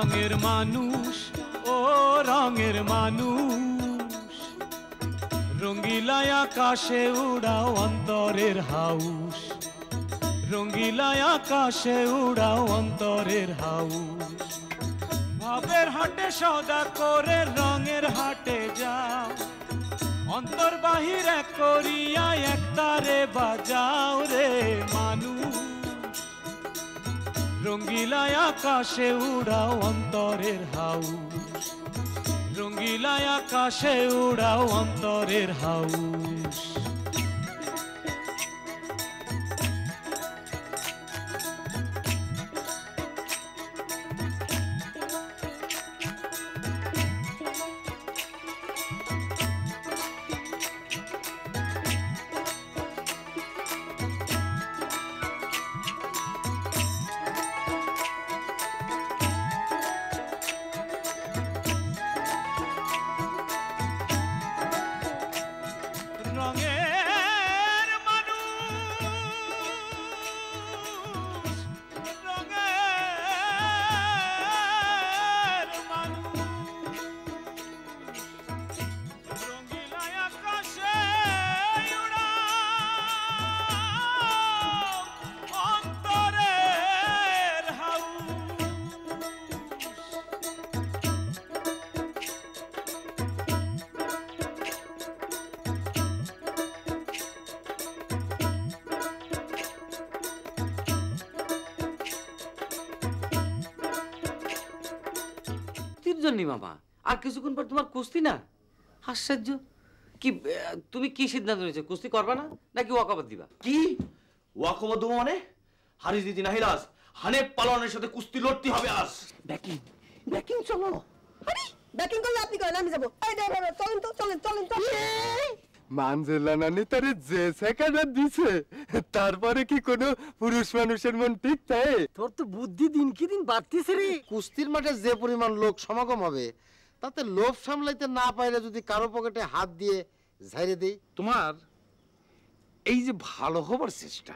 রঙের মানুষ ও রঙের মানুষ রঙ্গিলায় আকাশে উড়াও অন্তরের হাউস রঙ্গিলায় আকাশে উড়াও অন্তরের হাউস ভাবের হাটে সওদা করে রঙের হাটে যাও অন্তর বাহির এক করিয়া একতারে বাজাও রে মানুষ রঙ্গিলায় আকাশে উড়াও অন্তরের হাউস রঙ্গিলায় আকাশে উড়াও অন্তরের হাউস মামা আর কিছুক্ষণ পর তোমার কুস্তি না আশ্চর্য কি তুমি কি সিদ্ধান্ত নিয়েছো কুস্তি করবা না নাকি ওয়াকআউট দিবা কি ওয়াকআউট দেবো মানে হারিস দিদি নাহিলাস হানেফ পালনের সাথে কুস্তি লড়তে হবে আজ ব্যাকিং ব্যাকিং চলো আরে ব্যাকিং করলে আপনি করেন আমি যাব এই ড্রাইভার চলেন তো চলেন চলেন মানজেলা নানি তারে যে সেকেন্ড দিছে তারপরে কি কোনো পুরুষ মানুষের মন ঠিক থাকে তোর তো বুদ্ধি দিন কি দিন বাড়তেছে রে কুস্তির মাঠে যে পরিমাণ লোক সমাগম হবে তাতে লোভ সামলাইতে না পাইলে যদি কারো পকেটে হাত দিয়ে ঝাইরে দেই তোমার এই যে ভালো হবার চেষ্টা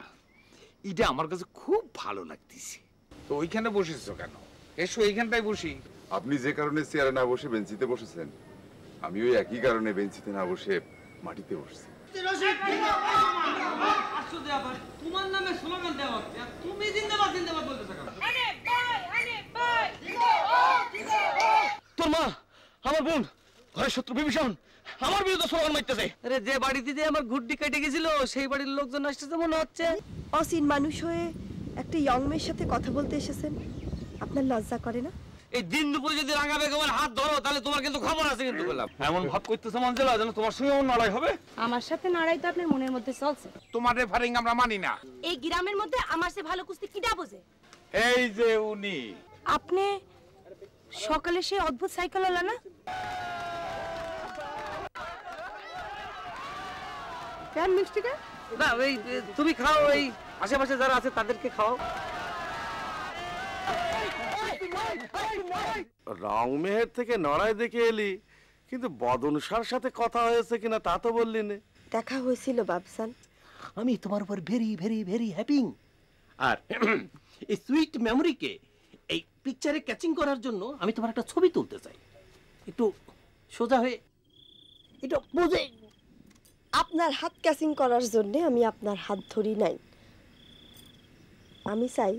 এটা আমার কাছে খুব ভালো লাগতেছে তো ওইখানে বসেছো কেন এসো এইখানটায় বসি আপনি যে কারণে চেয়ারে না বসে বেঞ্চিতে বসেছেন আমি ওই একই কারণে বেঞ্চিতে না বসে মাটিতে বসছি তোমার নামে স্লোগান দেওয়া তুমি জিন্দাবাদ জিন্দাবাদ বলতেছ কেন তোর মা আমার বোন ঘরের শত্রু বিভীষণ আমার বিরুদ্ধে স্লোগান মারতেছে আরে যে বাড়িতে যে আমার ঘুরটি কেটে গেছিল সেই বাড়ির লোকজন আসতেছে মনে হচ্ছে অসীন মানুষ হয়ে একটা ইয়ং মেয়ের সাথে কথা বলতে এসেছেন আপনার লজ্জা করে না এই দিন দুপুরে যদি রাঙা বেগমের হাত ধরো তাহলে তোমার কিন্তু খবর আছে কিন্তু বললাম এমন ভাব করতেছে মঞ্জেলা যেন তোমার সঙ্গে আমার লড়াই হবে আমার সাথে লড়াই তো আপনার মনের মধ্যে চলছে তোমার রেফারিং আমরা মানি না এই গ্রামের মধ্যে আমার সে ভালো কুস্তি কিডা বোঝে এই যে উনি আপনি সকালে সেই অদ্ভুত সাইকেল হলো না কেন মিষ্টিকে না এই তুমি খাও এই আশেপাশে যারা আছে তাদেরকে খাও রং মেহের থেকে নড়াই দেখে এলি কিন্তু বদনসার সাথে কথা হয়েছে কিনা তা তো বললি না দেখা হয়েছিল বাবসান আমি তোমার উপর ভেরি ভেরি ভেরি হ্যাপি আর এই সুইট মেমোরিকে এই পিকচারে ক্যাচিং করার জন্য আমি তোমার একটা ছবি তুলতে চাই একটু সোজা হয়ে এটা বুঝে আপনার হাত ক্যাচিং করার জন্য আমি আপনার হাত ধরি নাই আমি চাই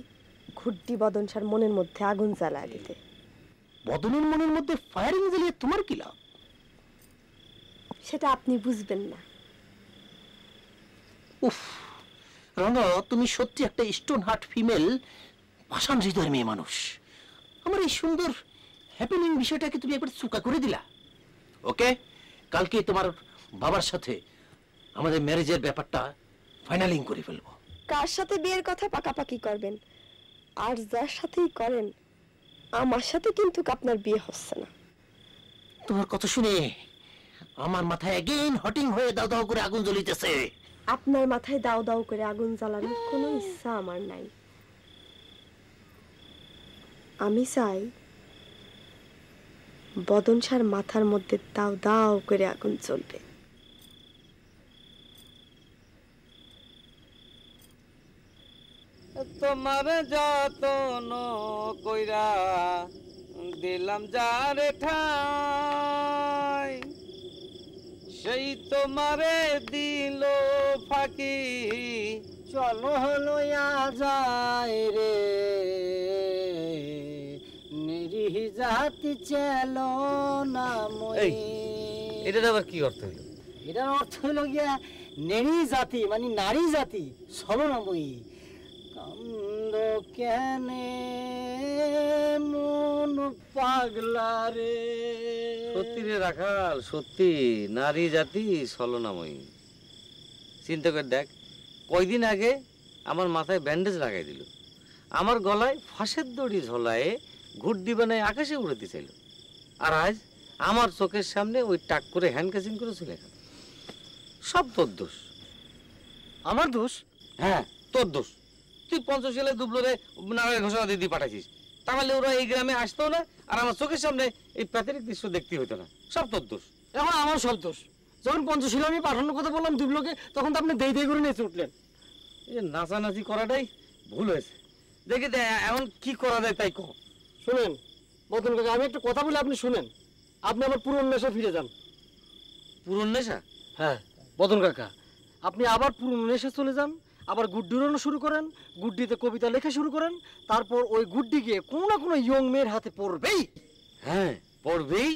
ঘুড্ডি বদনসার মনের মধ্যে আগুন জ্বালায় দিতে বদনের মনের মধ্যে ফায়ারিং জ্বালিয়ে তোমার কি লাভ সেটা আপনি বুঝবেন না উফ রঙা তুমি সত্যি একটা স্টোন হার্ট ফিমেল ভাষান হৃদয়ের মেয়ে মানুষ আমার এই সুন্দর হ্যাপেনিং বিষয়টাকে তুমি একবার চুকা করে দিলা ওকে কালকে তোমার বাবার সাথে আমাদের ম্যারেজের ব্যাপারটা ফাইনালিং করে ফেলবো কার সাথে বিয়ের কথা পাকাপাকি করবেন আর যার সাথেই করেন আমার সাথে কিন্তু আপনার বিয়ে হচ্ছে না তোমার কথা শুনে আমার মাথায় এগেইন হটিং হয়ে দাও দাও করে আগুন জ্বলিতেছে আপনার মাথায় দাও দাও করে আগুন জ্বালানোর কোনো ইচ্ছা আমার নাই আমি চাই বদনসার মাথার মধ্যে দাও দাও করে আগুন জ্বলবে তোমার যতন কইরা দিলাম যারে ঠাই সেই তোমারে দিল ফাঁকি চলো লইয়া যায় রে নিরীহ জাতি চলো না মই। এটার আবার কি অর্থ হলো? এটার অর্থ হলো গিয়া নেড়ি জাতি মানে নারী জাতি ছলনাময়ী। কান্দ কেনে মন পাগলা রে। সত্যি রে রাখাল, সত্যি নারী জাতি ছলনাময়ী। চিন্তা করে দেখ, কয়দিন আগে আমার মাথায় ব্যান্ডেজ লাগাই দিল, আমার গলায় ফাঁসের দড়ি ঝোলায় ঘুড্ডি বানায় আকাশে উড়াতে চাইল, আর আজ আমার চোখের সামনে ওই টাক করে হ্যান্ড ক্যাচিং করে চলে গেল। সব তোর দোষ। আমার দোষ? হ্যাঁ, তোর দোষ। তুই পঞ্চশীলে দুবলোরে নামের ঘোষণা দিয়ে পাঠাইছিস, তাহলে ওরা এই গ্রামে আসতো না, আর আমার চোখের সামনে এই প্রাকৃতিক দৃশ্য দেখতে হতো না। সব তোর দোষ। এখন আমার সব দোষ। যখন পঞ্চশীল আমি পাঠানোর কথা বললাম দুবলোকে, তখন তো আপনি দেই দেই করে নেচে উঠলেন। এই যে নাচানাচি করাটাই ভুল হয়েছে। দেখি দে এখন কি করা যায় তাই কর। শুনেন মদন কাকা, আমি একটা কথা বলে আপনি শুনেন। আপনি আমার পুরনো নেশা ফিরে যান। পুরন নেশা? হ্যাঁ মদন কাকা, আপনি আবার পুরনো নেশা চলে যান, আবার গুড্ডি উড়ানো শুরু করেন, গুড্ডিতে কবিতা লেখা শুরু করেন, তারপর ওই গুড্ডি গিয়ে কোনো না কোনো ইয়ং মেয়ের হাতে পড়বেই। হ্যাঁ পড়বেই।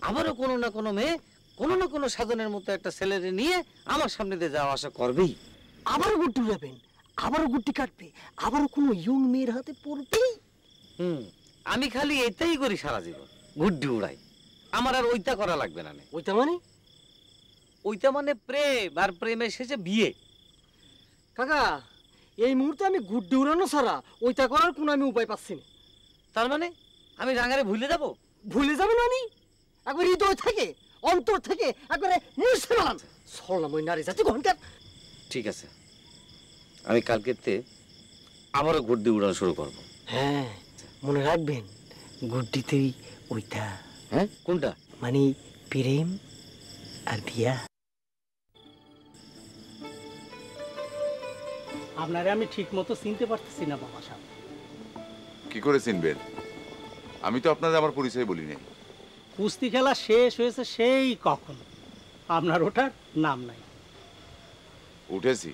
আবারও কোনো না কোনো মেয়ে কোনো না কোনো সাধনের মতো একটা ছেলেরে নিয়ে আমার সামনে দিয়ে যাওয়া আসা করবেই। আবারও গুড্ডি উড়াবেন, আবারও গুড্ডি কাটবে, আবারও কোনো ইয়ং মেয়ের হাতে পড়বেই। আমি খালি এটাই করি সারা জীবন, গুড্ডি উড়াই। আমার আর ওইটা করা লাগবে না। ওইটা মানে? ওইটা মানে প্রেম, আর প্রেমের শেষে বিয়ে। কাকা এই মুহূর্তে আমি গুড্ডি উড়ানো ছাড়া ওইটা করার কোনো আমি উপায় পাচ্ছি না। তার মানে আমি রাঙারে ভুলে যাব? ভুলে যাবেন মানে একবার হৃদয় থেকে অন্তর থেকে একবারে মুছে ফেলাম। ছলনাময়ী নারী জাতি ঘন্টার। ঠিক আছে, আমি কালকেতে আবারও গুড্ডি উড়ানো শুরু করব। হ্যাঁ মনে রাখবেন, গুড্ডিতেই ওইটা। হ্যাঁ কোনটা? মানে প্রেম আর বিয়া। আপনারে আমি ঠিক মতো চিনতে পারতেছি না বাবা সাহেব। কি করে চিনবেন? আমি তো আপনাদের আমার পরিচয় বলি নাই। কুস্তি খেলা শেষ হয়েছে সেই কখন, আপনার ওটার নাম নাই। উঠেছি,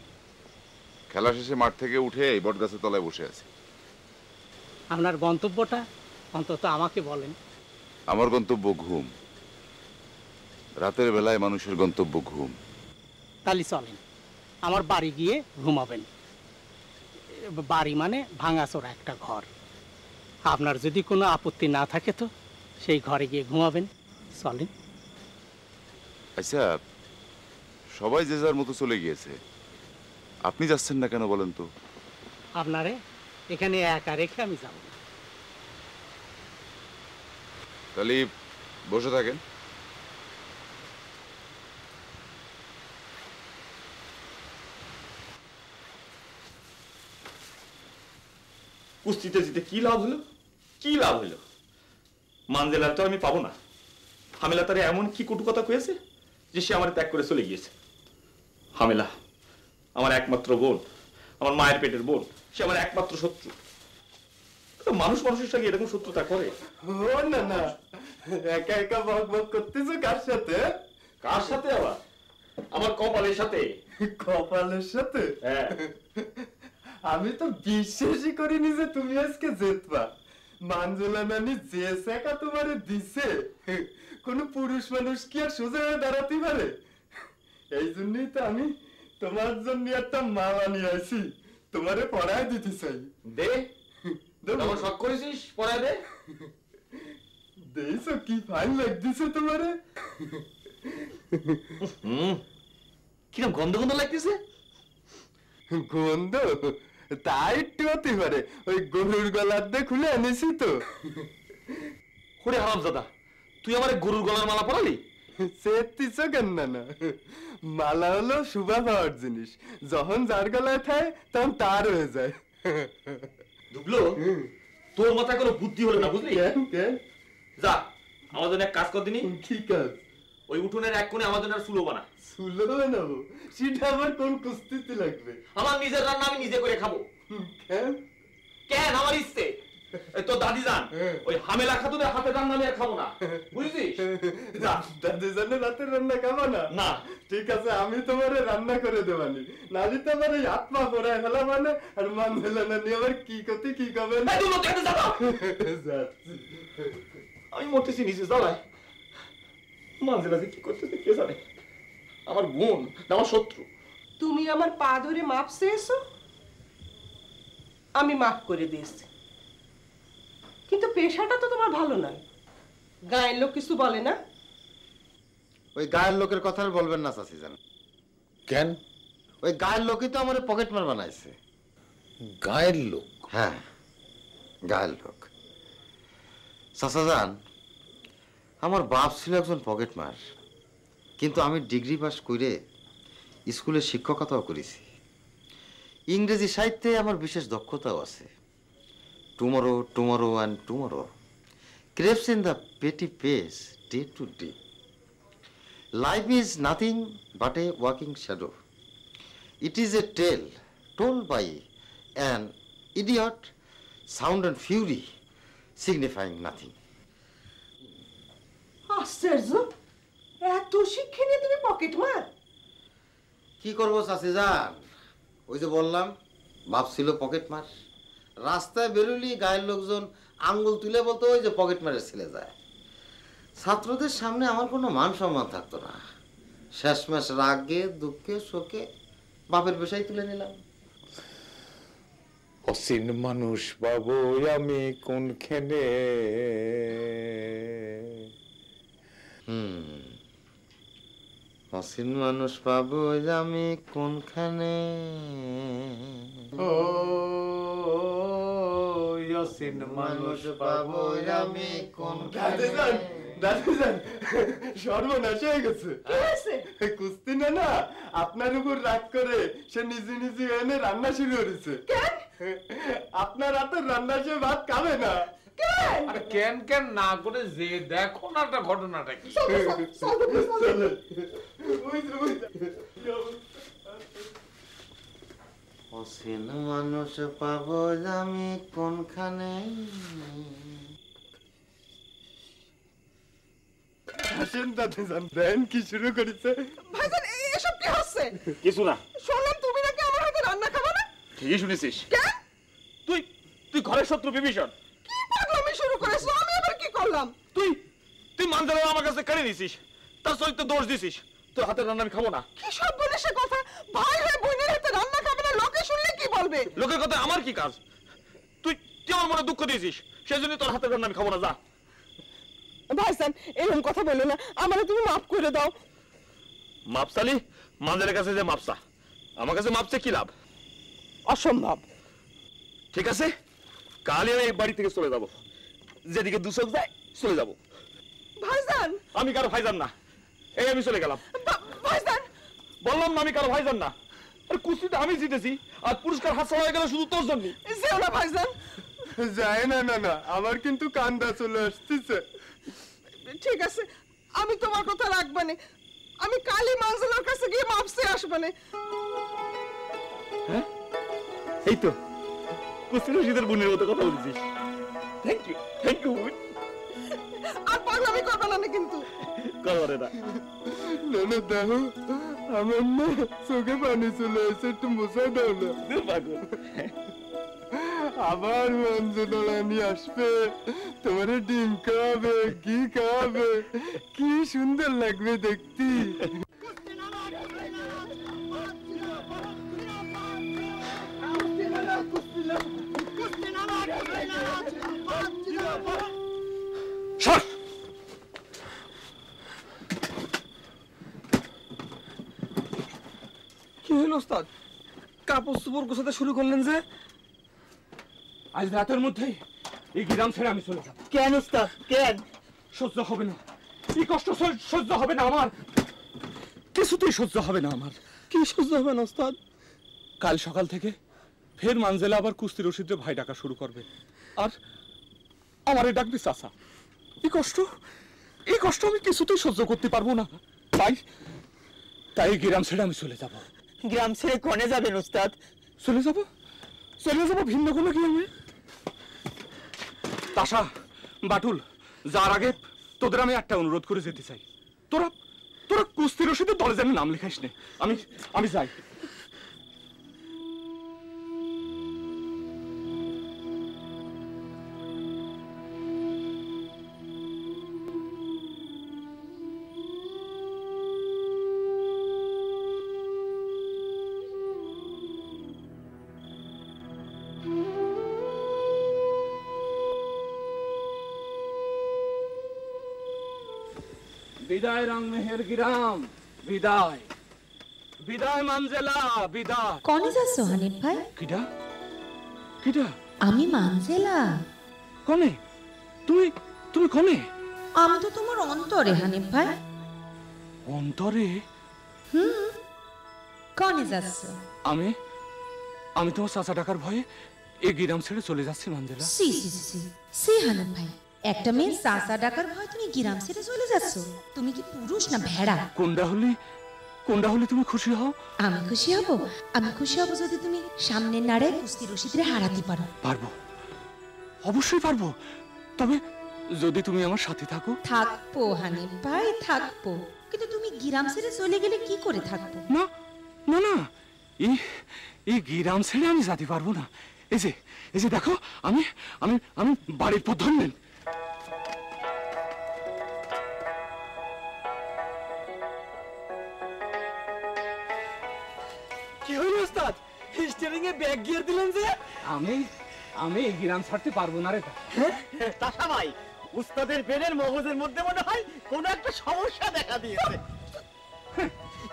খেলা শেষে মাঠ থেকে উঠে এই বট গাছের তলায় বসে আছি। আপনার গন্তব্যটা অন্তত আমাকে বলেন। আমার গন্তব্য ঘুম। রাতের বেলায় মানুষের গন্তব্য ঘুম। তাহলে চলেন আমার বাড়ি গিয়ে ঘুমাবেন। বাড়ি মানে ভাঙাচোরা একটা ঘর। আপনার যদি কোনো আপত্তি না থাকে তো সেই ঘরে গিয়ে ঘুমাবেন। চলেন। আচ্ছা, সবাই যে যার মতো চলে গিয়েছে, আপনি যাচ্ছেন না কেন বলেন তো? আপনারে এখানে একা রেখে আমি যাব না। তাহলে বসে থাকেন। কুস্তিতে জিতে কি লাভ হলো? কি লাভ হলো? মানজেলার তো আমি পাবো না। হামেলা তারে এমন কি কটু কথা কয়েছে যে সে আমার ত্যাগ করে চলে গিয়েছে। হামেলা আমার একমাত্র বোন, আমার মায়ের পেটের বোন, সে আমার একমাত্র শত্রু। মানুষ মানুষের সঙ্গে এরকম শত্রুতা করে? ও না না, একা একা বক বক করতেছো কার সাথে? কার সাথে আবার? আমার কপালের সাথে। কপালের সাথে? হ্যাঁ। আমি তো বিশ্বাসই করিনি যে তুমি আজকে জিতবা। মানজুলা নানি যে শেখা তোমারে দিছে, কোন পুরুষ মানুষ কি আর সোজা হয়ে দাঁড়াতে পারে? এই জন্যই তো আমি তোমার জন্য একটা মালা নিয়ে আসি, তোমারে পড়ায় দিতে চাই। দে, আমার শখ করেছিস, পড়ায় দে। দেখছো কি ফাইন লাগতেছে তোমারে? কিরকম গন্ধ গন্ধ লাগতেছে? গন্ধ তাই একটু হতে পারে, ওই গরুর গলার দিয়ে খুলে এনেছি তো। ওরে হারামজাদা, তুই আমার গরুর গলার মালা পরালি? চেতিস কেন না? মালা হলো শুভা পাওয়ার জিনিস, যখন যার গলায় থাকে তখন তার হয়ে যায়। দুবলো, তোর মাথায় কোনো বুদ্ধি হলো না, বুঝলি? যা আমার জন্য এক কাজ কর দিনি। কি কাজ? ওই উঠোনের এক কোণে আমাদের আর সুলো বানা। সুলো বানাবো? সেটা আমার কোন কুস্তিতে লাগবে? আমার নিজের রান্না আমি নিজে করে খাবো। কেন? কেন? আমার ইচ্ছে। এই তো দাদি যান ওই হামেলা খাতুনের হাতে রান্না নিয়ে খাবো না বুঝছিস? যা দাদি জানে রাতের রান্না খাবো না? না ঠিক আছে, আমি তোমারে রান্না করে দেবানি, নালি তো আমার হাত পা পড়ায় ফেলা মানে আর মান ফেলা না নিয়ে আবার কি করতে কি করবেন। আমি মরতেছি নিচে জ্বালায়, মানজেলা যে কি করতেছে কে জানে। আমার বোন না আমার শত্রু। তুমি আমার পা ধরে মাপ চেয়েছো, আমি মাফ করে দিয়েছি, কিন্তু পেশাটা তো তোমার ভালো নয়। গায়ের লোক কিছু বলে না? ওই গায়ের লোকের কথা আর বলবেন না চাচি জান। কেন? ওই গায়ের লোকই তো আমার পকেট মার বানাইছে। গায়ের লোক? হ্যাঁ, গায়ের লোক। চাচা জান, আমার বাপ ছিল একজন পকেট মার, কিন্তু আমি ডিগ্রি পাস করে স্কুলে শিক্ষকতাও করেছি। ইংরেজি সাহিত্যে আমার বিশেষ দক্ষতাও আছে। Tomorrow tomorrow and tomorrow creeps in the petty pace day to day. Life is nothing but a walking shadow. It is a tale told by an idiot, sound and fury, signifying nothing. আশ্চর্য, এত শিক্ষা নিয়ে তুমি pocket মার? কি করবো চাচি যান, ওই যে বললাম বাপ ছিল পকেট মার। রাস্তায় বেরোলি গায়ের লোকজন আঙ্গুল তুলে বলতো ওই যে পকেট মারের ছেলে যায়। ছাত্রদের সামনে আমার কোনো মান সম্মান থাকতো না। শেষমেশ রাগে দুঃখে শোকে বাপের পেশাই তুলে নিলাম। অসীন মানুষ বাবু আমি কোনখানে। অসীন মানুষ পাবো আমি কোনখানে। ও অসীন মানুষ পাবো আমি কোনখানে। সর্বনাশ হয়ে গেছে। কুস্তি না আপনার উপর রাগ করে সে নিজে নিজে এনে রান্না শুরু করেছে। আপনার হাতের রান্না সে ভাত খাবে না। কেন কেন না করে যে দেখো না ঘটনাটা কি। অসীন মানুষ পাবো আমি কোনখানে। আসেন দাদা জান, দেন কি শুরু করেছে। ভাইজান এসব কি হচ্ছে? কিছু না। শুনলাম তুমি নাকি আমার হাতে রান্না খাবে না। ঠিকই শুনেছিস। তুই তুই ঘরের শত্রু বিভীষণ। কি পাগলামি শুরু করেছো? আমি আবার কি করলাম? তুই তুই মানজালা আমার কাছে কেড়ে নিছিস, তার চরিত্রে দোষ দিছিস। তোর হাতের রান্না আমি খাবো না। কি সব বলে সে কথা? ভাই হয়ে বোনের হাতে রান্না খাবে না, লোকে শুনলে কি বলবে? লোকের কথা আমার কি কাজ? তুই তুই আমার মনে দুঃখ দিয়েছিস, সেজন্য তোর হাতের রান্না আমি খাবো না। যা। ভাইজান এরকম কথা বলো না, আমারে তুমি মাফ করে দাও। মাপসালি মানজালের কাছে যে মাপসা, আমার কাছে মাপছে কি লাভ? অসম্ভব। ঠিক আছে, কালই আমি এই বাড়ি থেকে চলে যাব, যেদিকে দুচোখ যায় চলে যাব। ভাইজান আমি কারো ভাইজান না, এই আমি চলে গেলাম। ভাইজান বললাম না আমি কারো ভাইজান না। আর কুস্তিতে আমি জিতেছি, আর পুরস্কার হাত ছাড়া হয়ে গেল শুধু তোর জন্য। যেও না ভাইজান। যায় না না না, আমার কিন্তু কান্দা চলে আসতেছে। ঠিক আছে, আমি তোমার কথা রাখবো না, আমি কালই মানজালার কাছে গিয়ে মাপ চেয়ে আসবো না। এই তো কুস্তি রশিদের বোনের মতো কথা বলেছিস। Thank you, thank you. আর পাগলামি করবে না কিন্তু। করে না। না না দেখো, আমার না চোখে পানি চলে এসে, একটু মুছা দাও না। আবার মঞ্জুদলা নিয়ে আসবে, তোমার ডিম খাওয়াবে, ঘি খাওয়াবে, কি সুন্দর লাগবে দেখতে। কি হলো ওস্তাদ? কাপড় চোপড় গোছাতে শুরু করলেন যে? আজ রাতের মধ্যেই এই গ্রাম ছেড়ে আমি চলে যাব। কেন ওস্তাদ, কেন? সহ্য হবে না, এই কষ্ট সহ্য হবে না আমার, কিছুতেই সহ্য হবে না আমার। কি সহ্য হবে না ওস্তাদ? কাল সকাল থেকে ফের মানজেলা আবার কুস্তি রশিদে ভাই ডাকা শুরু করবে, আর আমারে ডাকবি চাচা। এই কষ্ট আমি কিছুতেই সহ্য করতে পারবো না। তাই গ্রাম ছেড়ে আমি চলে যাব। গ্রাম ছেড়ে কোনে যাবেন ওস্তাদ? চলে যাব ভিন্ন কোনো গ্রামে। তাশা, বাটুল, যার আগে তোদের আমি একটা অনুরোধ করে যেতে চাই। তোরা তোরা কুস্তি রশিদে দলে যেন নাম লেখাইস নে। আমি যাই। বিদায় রংমেহের গ্রাম, বিদায় বিদায় মানজেলা, বিদায়। কনে যাচ্ছ হানিফ ভাই? কিডা কিডা? আমি মানজেলা। কনে? তুমি তুমি কনে? আমি তো তোমার অন্তরে হানিফ ভাই। অন্তরে? কনে যাচ্ছ? আমি আমি তোমার চাচা ডাকার ভয়ে এই গ্রাম ছেড়ে চলে যাচ্ছি মানজেলা। সি সি সি সি হানিফ ভাই, একটা মেয়ে চাচা ডাকার ভয় তুমি গ্রাম ছেড়ে চলে যাচ্ছ? তুমি কি পুরুষ না ভেড়া? কোনটা হলে তুমি খুশি হও? আমি খুশি হব, আমি খুশি হব যদি তুমি সামনের নাড়ায় কুস্তি রশিদরে হারাতে পারো। পারবো, অবশ্যই পারবো, তবে যদি তুমি আমার সাথে থাকো। থাকবো হানিফ ভাই, থাকবো, কিন্তু তুমি গ্রাম ছেড়ে চলে গেলে কি করে থাকবো? না না না, এই গ্রাম ছেড়ে আমি যেতে পারবো না। এই যে দেখো, আমি আমি আমি বাড়ির পথ ধরলেন। কি হইল ওস্তাদ? স্টিয়ারিং এ ব্যাগ গিয়ার দিলেন যে? আমি এই গ্রাম ছাড়তে পারবো না রে। তাশা ভাই, উস্তাদের ব্রেনের মগজের মধ্যে মনে হয় কোনো একটা সমস্যা দেখা দিয়েছে।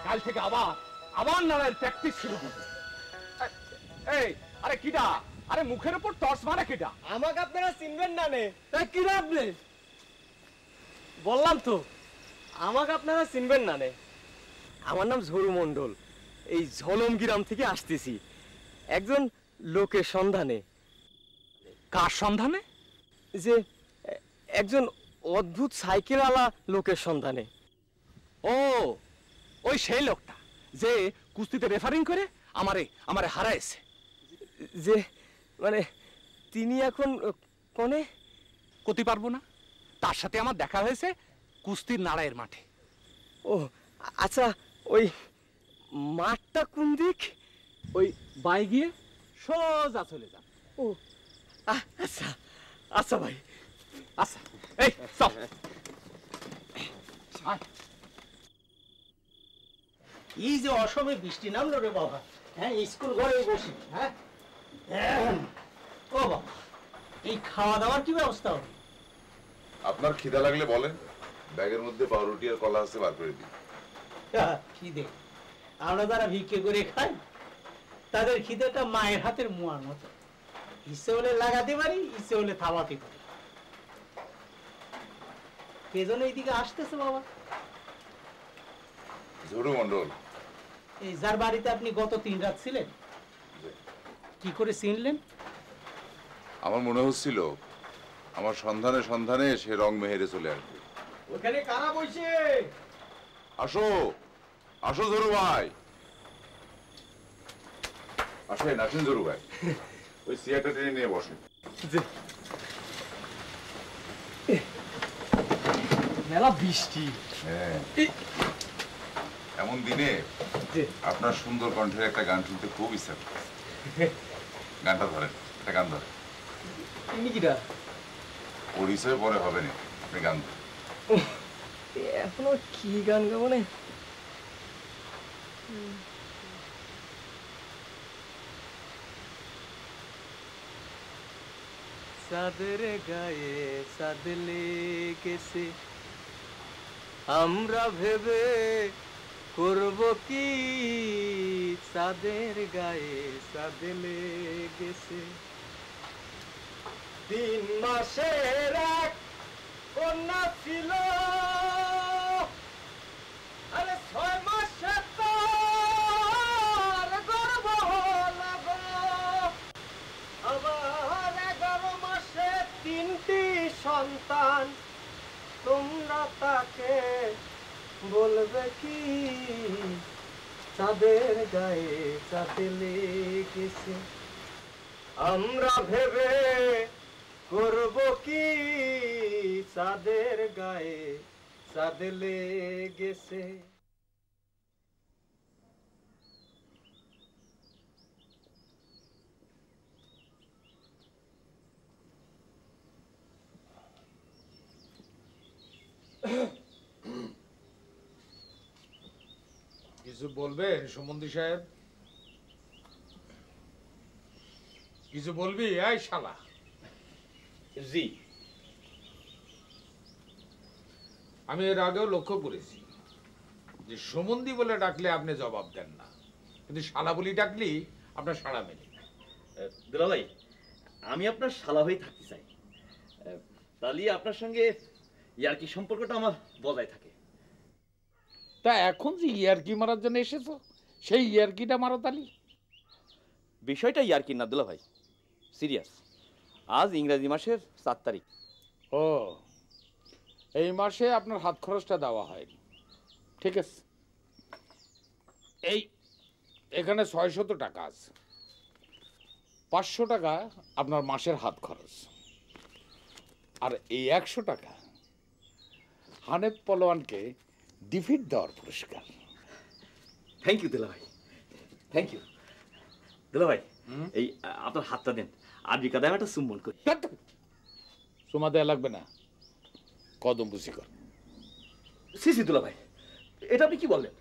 কাল থেকে আবার নাড়ার প্র্যাকটিস শুরু হবে। এই আরে কিডা? আরে মুখের উপর টর্চ মারে কিডা? আমাকে আপনারা চিনবেন না নে? কিডা আপনি? বললাম তো, আমাকে আপনারা চিনবেন না নে। আমার নাম ঝরু মণ্ডল, এই ঝলম গ্রাম থেকে আসতেছি একজন লোকের সন্ধানে। কার সন্ধানে? যে একজন অদ্ভুত সাইকেলওয়ালা লোকের সন্ধানে। ও, ওই সেই লোকটা যে কুস্তিতে রেফারিং করে আমারে হারাইছে। যে মানে তিনি এখন কোনে? করতে পারবো না, তার সাথে আমার দেখা হয়েছে কুস্তির নাড়াইয়ের মাঠে। ও আচ্ছা, ওই মাঠটা কোন দিক? ওই বাই গিয়ে সোজা চলে যা। ও আচ্ছা আচ্ছা ভাই, আচ্ছা এই চল। এই যে অসময়ে বৃষ্টি নামলো রে বাবা, হ্যাঁ স্কুল ঘরে বসি। হ্যাঁ ও বাবা, এই খাওয়া দাওয়ার কি ব্যবস্থা হবে? আপনার খিদা লাগলে বলেন, ব্যাগের মধ্যে পাউরুটি আর কলা আছে, বার করে দিন। খিদে? আমরা যারা ভিক্ষে করে খাই তাদের খিদেটা মায়ের হাতের মুয়ার মতো, ইচ্ছে হলে লাগাতে পারি, ইচ্ছে হলে থামাতে পারি। কে যেন এইদিকে আসতেছে বাবা? ঝরু মণ্ডল। এই যার বাড়িতে আপনি গত 3 রাত ছিলেন, কি করে চিনলেন? আমার মনে হচ্ছিল আমার সন্ধানে সন্ধানে সে রং মেহেরে চলে আসবে। ওখানে কারা বসে? আসো আসো ঝরু ভাই, আসেন আসেন ঝরু ভাই, ওই চেয়ারটা টেনে নিয়ে বসেন। মেলা বৃষ্টি। হ্যাঁ, এমন দিনে আপনার সুন্দর কণ্ঠের একটা গান শুনতে খুব ইচ্ছা করছে। গানটা ধরেন, একটা গান ধরেন। পরিচয় পরে হবে না, আপনি গান ধরেন। এখনো কি গান গাবো না? চাঁদের গায়ে চাঁদ লেগেছে, আমরা ভেবে করব কি, চাঁদের গায়ে চাঁদ লেগেছে। 3 মাসের এক কন্যা ছিল, আরে 6 মাসে তার গর্ভ হলো গো। আবার 11 মাসে 3টি সন্তান, তোমরা তাকে বলবে কি, চাঁদের গায়ে চাঁদ লেগেছে। আমরা ভেবে করব কি চাঁদের গায়ে চাঁদ লেগেছে। কিছু বলবেন সুমন্দি সাহেব? কিছু বলবি এই শালা? জি। আমি এর আগেও লক্ষ্য করেছি যে সুমন্দি বলে ডাকলে আপনি জবাব দেন না, কিন্তু শালা বলি ডাকলি আপনার সাড়া মেলে। দুলা ভাই, আমি আপনার শালা হয়ে থাকতে চাই, তাহলে আপনার সঙ্গে ইয়ার্কি সম্পর্কটা আমার বজায় থাকে। তা এখন যে ইয়ার্কি মারার জন্য এসেছো, সেই ইয়ার্কিটা মারো তালি। বিষয়টা ইয়ার্কি না দুলা ভাই, সিরিয়াস। আজ ইংরেজি মাসের 7 তারিখ। ও, এই মাসে আপনার হাত খরচটা দেওয়া হয়নি, ঠিক আছে। এই এখানে 600 টাকা আছে, 500 টাকা আপনার মাসের হাত খরচ, আর এই 100 টাকা হানেফ পলোয়ানকে ডিফিট দেওয়ার পুরস্কার। থ্যাংক ইউ দুলা ভাই, থ্যাংক ইউ। দুলা ভাই, এই আপনার হাতটা দেন, আরবি কাদায় একটা চুম্বন করি। চুমা দেয়া লাগবে না, কদম বুঝি কর। সি দুলা ভাই, এটা আপনি কি বললেন?